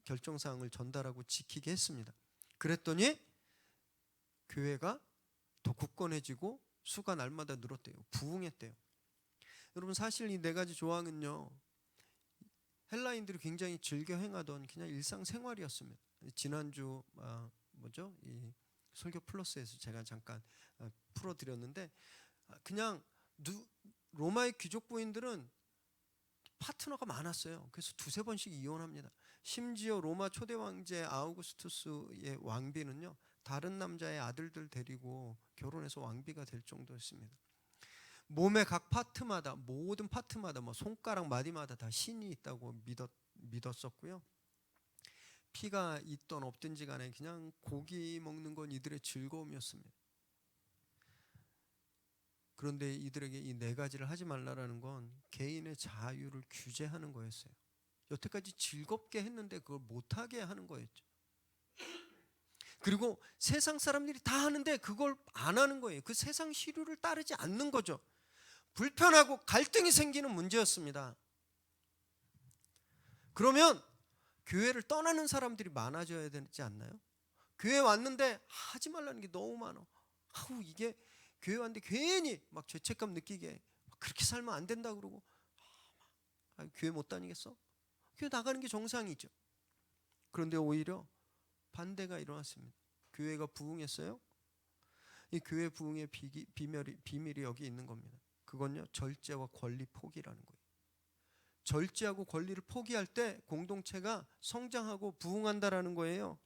결정사항을 전달하고 지키게 했습니다. 그랬더니 교회가 더 굳건해지고 수가 날마다 늘었대요. 부흥했대요. 여러분, 사실 이 4가지 조항은요, 헬라인들이 굉장히 즐겨 행하던 그냥 일상생활이었습니다. 지난주 이 설교 플러스에서 제가 잠깐 풀어드렸는데, 그냥 로마의 귀족 부인들은 파트너가 많았어요. 그래서 2-3번씩 이혼합니다. 심지어 로마 초대 왕제 아우구스투스의 왕비는요, 다른 남자의 아들들 데리고 결혼해서 왕비가 될 정도였습니다. 몸의 각 파트마다, 모든 파트마다, 손가락 마디마다 다 신이 있다고 믿었었고요. 피가 있던 없든지 간에 그냥 고기 먹는 건 이들의 즐거움이었습니다. 그런데 이들에게 이 4가지를 하지 말라라는 건 개인의 자유를 규제하는 거였어요. 여태까지 즐겁게 했는데 그걸 못하게 하는 거였죠. 그리고 세상 사람들이 다 하는데 그걸 안 하는 거예요. 그 세상 시류를 따르지 않는 거죠. 불편하고 갈등이 생기는 문제였습니다. 그러면 교회를 떠나는 사람들이 많아져야 되지 않나요? 교회 왔는데 하지 말라는 게 너무 많아. 이게 교회 왔는데 괜히 막 죄책감 느끼게, 그렇게 살면 안 된다 그러고, 교회 못 다니겠어? 교회 나가는 게 정상이죠. 그런데 오히려 반대가 일어났습니다. 교회가 부흥했어요. 이 교회 부흥의 비밀이 여기 있는 겁니다. 그건요, 절제와 권리 포기라는 거예요. 절제하고 권리를 포기할 때 공동체가 성장하고 부흥한다라는 거예요.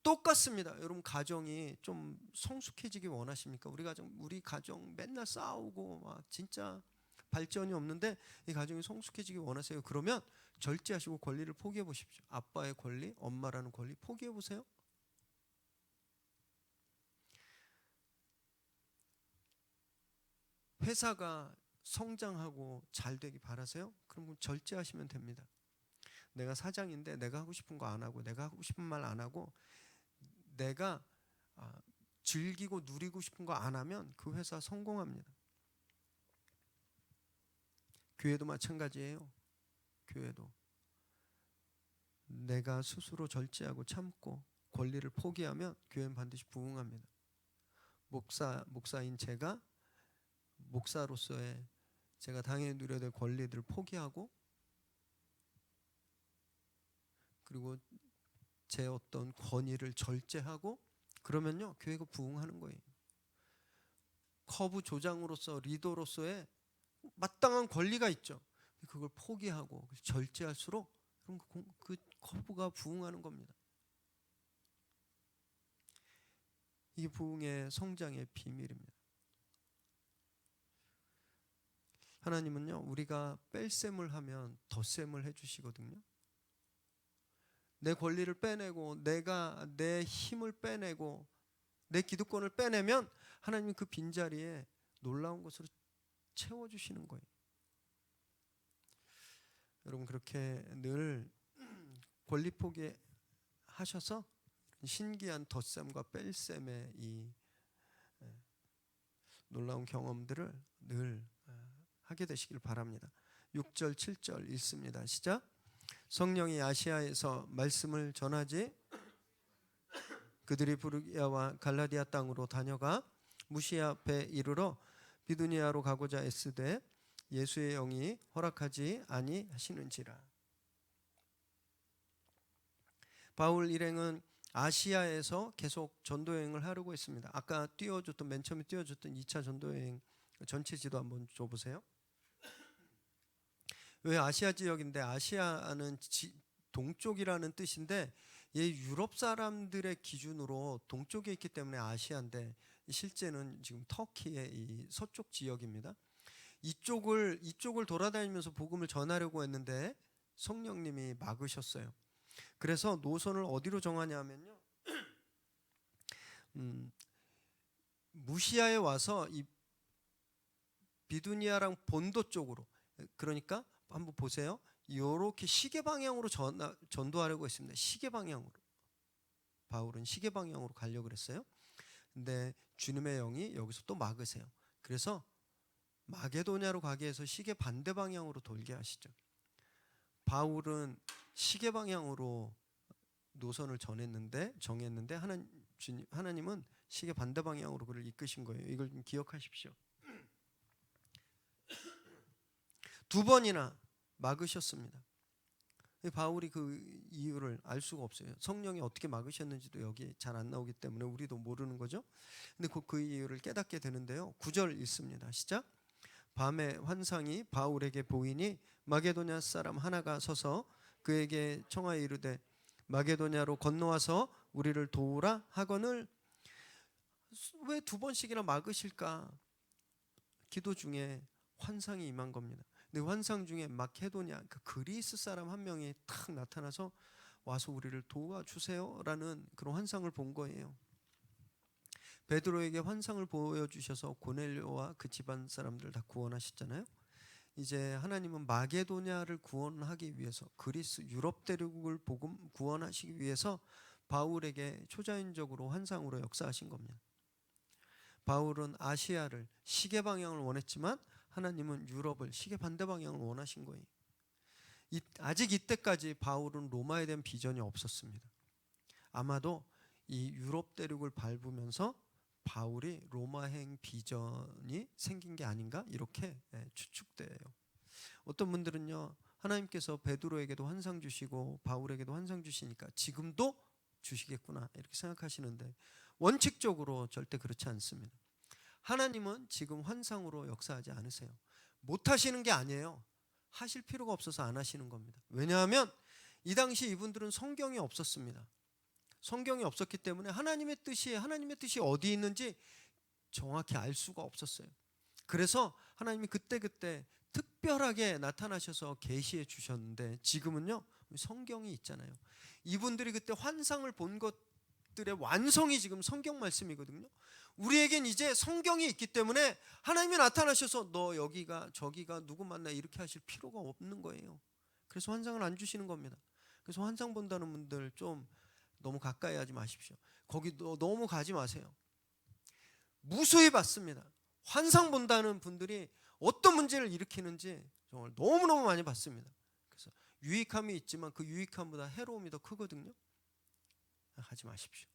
똑같습니다. 여러분, 가정이 좀 성숙해지기 원하십니까? 우리 가정 맨날 싸우고 막 진짜 발전이 없는데 이 가정이 성숙해지기 원하세요? 그러면 절제하시고 권리를 포기해 보십시오. 아빠의 권리, 엄마라는 권리 포기해 보세요. 회사가 성장하고 잘 되기 바라세요? 그럼 절제하시면 됩니다. 내가 사장인데 내가 하고 싶은 거 안 하고, 내가 하고 싶은 말 안 하고, 내가 즐기고 누리고 싶은 거 안 하면 그 회사 성공합니다. 교회도 마찬가지예요. 교회도 내가 스스로 참고 권리를 포기하면 교회는 반드시 부흥합니다. 목사인 목사로서의 제가 당연히 누려야 될 권리들을 포기하고, 그리고 제 어떤 권위를 절제하고, 그러면요 교회가 부흥하는 거예요. 커브 조장으로서, 리더로서의 마땅한 권리가 있죠. 그걸 포기하고 절제할수록 그럼 그 커브가 부흥하는 겁니다. 이게 부흥의 성장의 비밀입니다. 하나님은요, 우리가 뺄셈을 하면 덧셈을 해주시거든요. 내 권리를 빼내고, 내가 내 힘을 빼내고, 내 기득권을 빼내면 하나님은 그 빈자리에 놀라운 것으로 채워주시는 거예요. 여러분, 그렇게 늘 권리 포기하셔서 신기한 덧셈과 뺄셈의 이 놀라운 경험들을 늘 하게 되시길 바랍니다. 6절 7절 읽습니다. 시작. 성령이 아시아에서 말씀을 전하지 그들이 부르기아와 갈라디아 땅으로 다녀가 무시아 앞에 이르러 비두니아로 가고자 애쓰되 예수의 영이 허락하지 아니하시는지라. 바울 일행은 아시아에서 계속 전도여행을 하려고 했습니다. 아까 맨 처음에 띄워줬던 2차 전도여행 전체 지도 한번 줘보세요. 왜 아시아 지역인데, 아시아는 동쪽이라는 뜻인데 유럽 사람들의 기준으로 동쪽에 있기 때문에 아시아인데, 실제는 지금 터키의 이 서쪽 지역입니다. 이쪽을 돌아다니면서 복음을 전하려고 했는데 성령님이 막으셨어요. 그래서 노선을 어디로 정하냐면요, 무시아에 와서 이 비두니아랑 본도 쪽으로, 그러니까 한번 보세요. 이렇게 시계 방향으로 전도하려고 했습니다. 시계 방향으로. 바울은 시계 방향으로 가려고 그랬어요. 근데 주님의 영이 여기서 또 막으세요. 그래서 마게도냐로 가게 해서 시계 반대 방향으로 돌게 하시죠. 바울은 시계 방향으로 노선을 정했는데 하나님은 시계 반대 방향으로 그를 이끄신 거예요. 이걸 좀 기억하십시오. 2번이나 막으셨습니다. 바울이 그 이유를 알 수가 없어요. 성령이 어떻게 막으셨는지도 여기 잘 안 나오기 때문에 우리도 모르는 거죠. 근데 그 이유를 깨닫게 되는데요. 9절 읽습니다. 시작. 밤에 환상이 바울에게 보이니 마게도냐 사람 하나가 서서 그에게 청하여 이르되 마게도냐로 건너와서 우리를 도우라 하거늘. 왜 2번씩이나 막으실까? 기도 중에 환상이 임한 겁니다. 근데 환상 중에 마케도냐, 그 그리스 사람 한 명이 탁 나타나서 와서 우리를 도와주세요라는 그런 환상을 본 거예요. 베드로에게 환상을 보여주셔서 고넬료와 그 집안 사람들 다 구원하셨잖아요. 이제 하나님은 마게도냐를 구원하기 위해서, 그리스 유럽 대륙을 구원하시기 위해서 바울에게 초자연적으로 환상으로 역사하신 겁니다. 바울은 아시아를 시계 방향을 원했지만 하나님은 유럽을 시계 반대 방향을 원하신 거예요. 아직 이때까지 바울은 로마에 대한 비전이 없었습니다. 아마도 이 유럽 대륙을 밟으면서 바울이 로마행 비전이 생긴 게 아닌가 이렇게 추측돼요. 어떤 분들은요, 하나님께서 베드로에게도 환상 주시고 바울에게도 환상 주시니까 지금도 주시겠구나 이렇게 생각하시는데 원칙적으로 절대 그렇지 않습니다. 하나님은 지금 환상으로 역사하지 않으세요. 못 하시는 게 아니에요. 하실 필요가 없어서 안 하시는 겁니다. 왜냐하면 이 당시 이분들은 성경이 없었습니다. 성경이 없었기 때문에 하나님의 뜻이 어디 있는지 정확히 알 수가 없었어요. 그래서 하나님이 그때그때 특별하게 나타나셔서 계시해 주셨는데 지금은요 성경이 있잖아요. 이분들이 그때 환상을 본 것들의 완성이 지금 성경 말씀이거든요. 우리에겐 이제 성경이 있기 때문에 하나님이 나타나셔서 너 여기가 저기가 누구 만나 이렇게 하실 필요가 없는 거예요. 그래서 환상을 안 주시는 겁니다. 그래서 환상 본다는 분들 좀 너무 가까이 하지 마십시오. 거기 너무 가지 마세요. 무수히 봤습니다. 환상 본다는 분들이 어떤 문제를 일으키는지 정말 너무너무 많이 봤습니다. 그래서 유익함이 있지만 그 유익함보다 해로움이 더 크거든요. 하지 마십시오.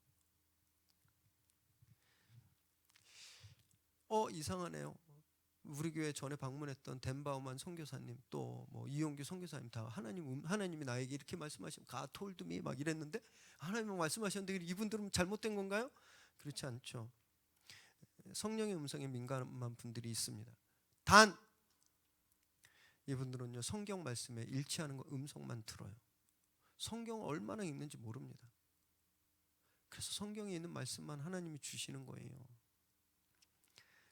이상하네요. 우리 교회 전에 방문했던 덴바우만 선교사님 또 뭐 이용규 선교사님 다 하나님이 나에게 이렇게 말씀하시면 God told me 막 이랬는데 하나님이 말씀하셨는데 이분들은 잘못된 건가요? 그렇지 않죠. 성령의 음성에 민감한 분들이 있습니다. 단 이분들은요 성경 말씀에 일치하는 음성만 들어요. 성경을 얼마나 읽는지 모릅니다. 그래서 성경에 있는 말씀만 하나님이 주시는 거예요.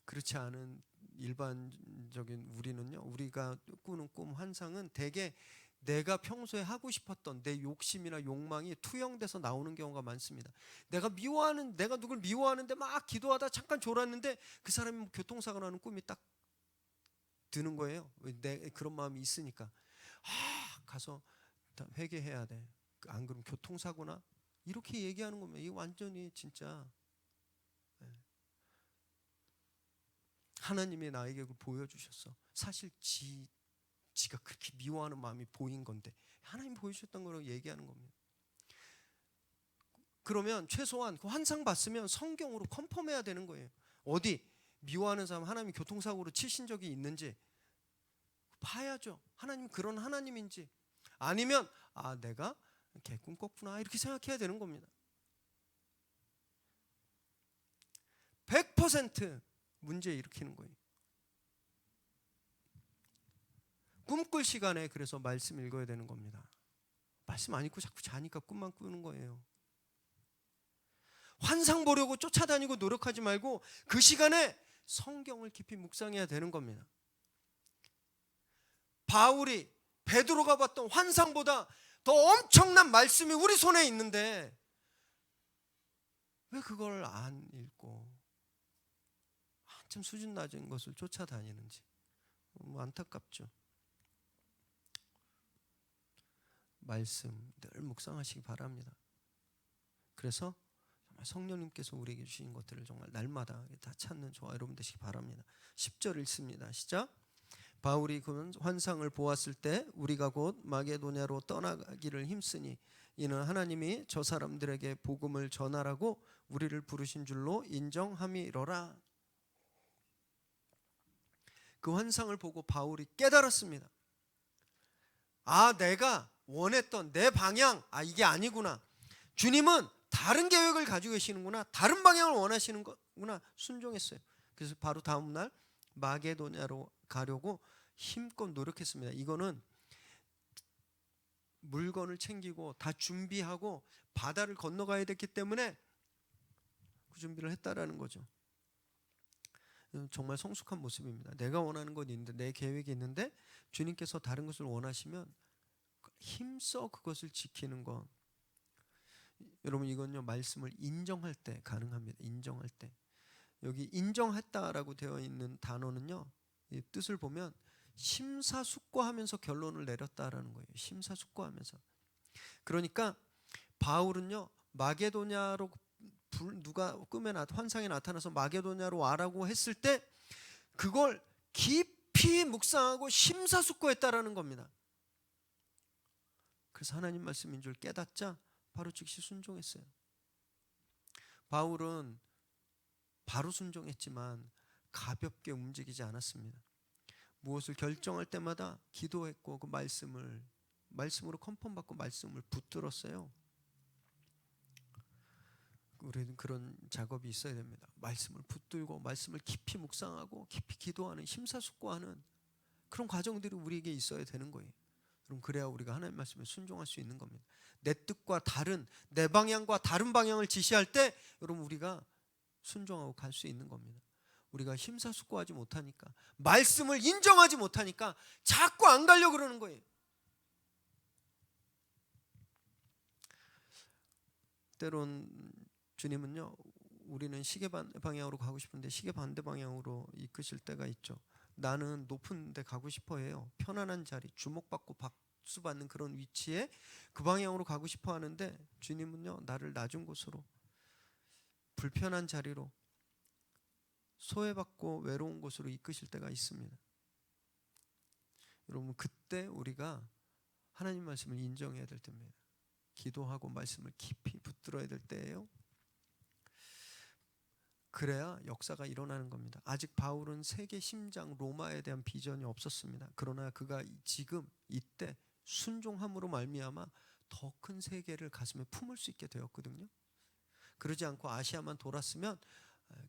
그렇지 않은 일반적인 우리는요, 우리가 꾸는 꿈 환상은 대개 내가 평소에 하고 싶었던 내 욕심이나 욕망이 투영돼서 나오는 경우가 많습니다. 내가 누굴 미워하는데 막 기도하다 잠깐 졸았는데 그 사람이 교통사고 나는 꿈이 딱 드는 거예요. 그런 마음이 있으니까 가서 회개해야 돼. 안 그러면 교통사고나 이렇게 얘기하는 거면 이게 완전히 진짜 하나님이 나에게 그걸 보여주셨어. 사실 지가 그렇게 미워하는 마음이 보인 건데 하나님 보여주셨던 거라고 얘기하는 겁니다. 그러면 최소한 그 환상 봤으면 성경으로 컨펌해야 되는 거예요. 어디 미워하는 사람 하나님이 교통사고로 치신 적이 있는지 봐야죠. 하나님 그런 하나님인지 아니면 내가 개꿈 꿨구나 이렇게 생각해야 되는 겁니다. 100% 문제 일으키는 거예요. 꿈꿀 시간에 그래서 말씀 읽어야 되는 겁니다. 말씀 안 읽고 자꾸 자니까 꿈만 꾸는 거예요. 환상 보려고 쫓아다니고 노력하지 말고 그 시간에 성경을 깊이 묵상해야 되는 겁니다. 바울이 베드로가 봤던 환상보다 더 엄청난 말씀이 우리 손에 있는데 왜 그걸 안 읽고 한참 수준 낮은 것을 쫓아다니는지 안타깝죠. 말씀 늘 묵상하시기 바랍니다. 그래서 정말 성령님께서 우리에게 주신 것들을 정말 날마다 다 찾는 저와 여러분 되시기 바랍니다. 10절 읽습니다. 시작. 바울이 그 환상을 보았을 때 우리가 곧 마게도냐로 떠나기를 힘쓰니 이는 하나님이 저 사람들에게 복음을 전하라고 우리를 부르신 줄로 인정함이로라. 그 환상을 보고 바울이 깨달았습니다. 내가 원했던 내 방향 이게 아니구나. 주님은 다른 계획을 가지고 계시는구나. 다른 방향을 원하시는 거구나. 순종했어요. 그래서 바로 다음 날 마게도냐로 가려고 힘껏 노력했습니다. 이거는 물건을 챙기고 다 준비하고 바다를 건너가야 됐기 때문에 그 준비를 했다라는 거죠. 정말 성숙한 모습입니다. 내가 원하는 건 있는데 내 계획이 있는데 주님께서 다른 것을 원하시면 힘써 그것을 지키는 것. 여러분 이건요 말씀을 인정할 때 가능합니다. 인정할 때. 여기 인정했다라고 되어 있는 단어는요 이 뜻을 보면 심사숙고하면서 결론을 내렸다라는 거예요. 심사숙고하면서. 그러니까 바울은요 마게도냐로 누가 꿈에 환상에 나타나서 마게도냐로 와라고 했을 때 그걸 깊이 묵상하고 심사숙고했다라는 겁니다. 그래서 하나님 말씀인 줄 깨닫자 바로 즉시 순종했어요. 바울은 바로 순종했지만 가볍게 움직이지 않았습니다. 무엇을 결정할 때마다 기도했고 그 말씀으로 컨펌받고 말씀을 붙들었어요. 우리는 그런 작업이 있어야 됩니다. 말씀을 붙들고 말씀을 깊이 묵상하고 깊이 기도하는 심사숙고하는 그런 과정들이 우리에게 있어야 되는 거예요. 그럼 그래야 우리가 하나님 말씀에 순종할 수 있는 겁니다. 내 뜻과 다른 내 방향과 다른 방향을 지시할 때 여러분 우리가 순종하고 갈 수 있는 겁니다. 우리가 심사숙고하지 못하니까 말씀을 인정하지 못하니까 자꾸 안 가려고 그러는 거예요. 때론 주님은요, 우리는 시계 방향으로 가고 싶은데 시계 반대 방향으로 이끄실 때가 있죠. 나는 높은 데 가고 싶어 해요. 편안한 자리, 주목받고 박수받는 그런 위치에 그 방향으로 가고 싶어 하는데 주님은요, 나를 낮은 곳으로, 불편한 자리로, 소외받고 외로운 곳으로 이끄실 때가 있습니다. 여러분, 그때 우리가 하나님 말씀을 인정해야 될 때입니다. 기도하고 말씀을 깊이 붙들어야 될 때예요. 그래야 역사가 일어나는 겁니다. 아직 바울은 세계 심장 로마에 대한 비전이 없었습니다. 그러나 그가 지금 이때 순종함으로 말미암아 더 큰 세계를 가슴에 품을 수 있게 되었거든요. 그러지 않고 아시아만 돌았으면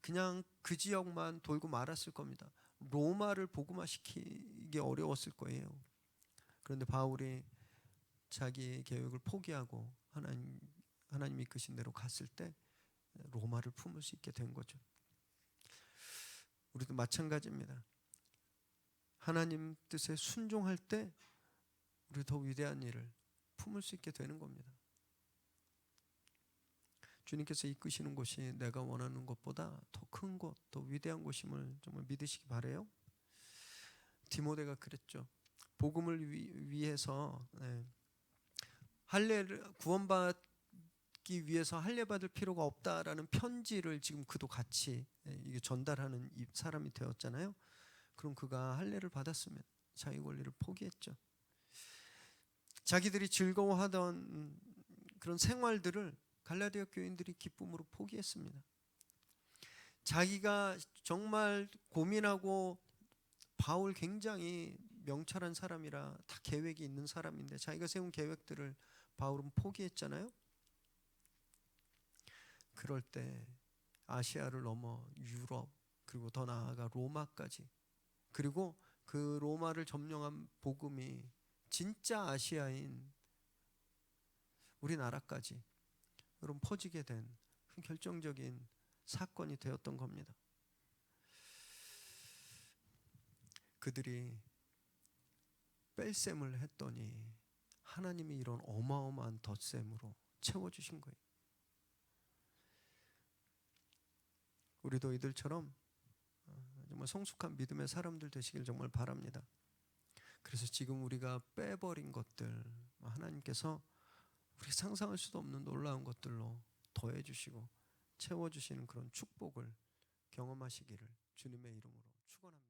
그냥 그 지역만 돌고 말았을 겁니다. 로마를 복음화시키기 어려웠을 거예요. 그런데 바울이 자기의 계획을 포기하고 하나님 이끄신 대로 갔을 때 로마를 품을 수 있게 된 거죠. 우리도 마찬가지입니다. 하나님 뜻에 순종할 때 우리 더 위대한 일을 품을 수 있게 되는 겁니다. 주님께서 이끄시는 곳이 내가 원하는 것보다 더 큰 곳, 더 위대한 곳임을 정말 믿으시기 바라요. 디모데가 그랬죠. 복음을 위해서 할례를 구원받기 위해서 할례 받을 필요가 없다라는 편지를 지금 그도 같이 전달하는 사람이 되었잖아요. 그럼 그가 할례를 받았으면 자기 권리를 포기했죠. 자기들이 즐거워하던 그런 생활들을 갈라디아 교인들이 기쁨으로 포기했습니다. 자기가 정말 고민하고 바울 굉장히 명철한 사람이라 다 계획이 있는 사람인데 자기가 세운 계획들을 바울은 포기했잖아요. 그럴 때 아시아를 넘어 유럽 그리고 더 나아가 로마까지 그리고 그 로마를 점령한 복음이 진짜 아시아인 우리나라까지 여러분 퍼지게 된 결정적인 사건이 되었던 겁니다. 그들이 뺄셈을 했더니 하나님이 이런 어마어마한 덧셈으로 채워주신 거예요. 우리도 이들처럼 정말 성숙한 믿음의 사람들 되시길 정말 바랍니다. 그래서 지금 우리가 빼버린 것들 하나님께서 우리 상상할 수도 없는 놀라운 것들로 더해주시고 채워주시는 그런 축복을 경험하시기를 주님의 이름으로 축원합니다.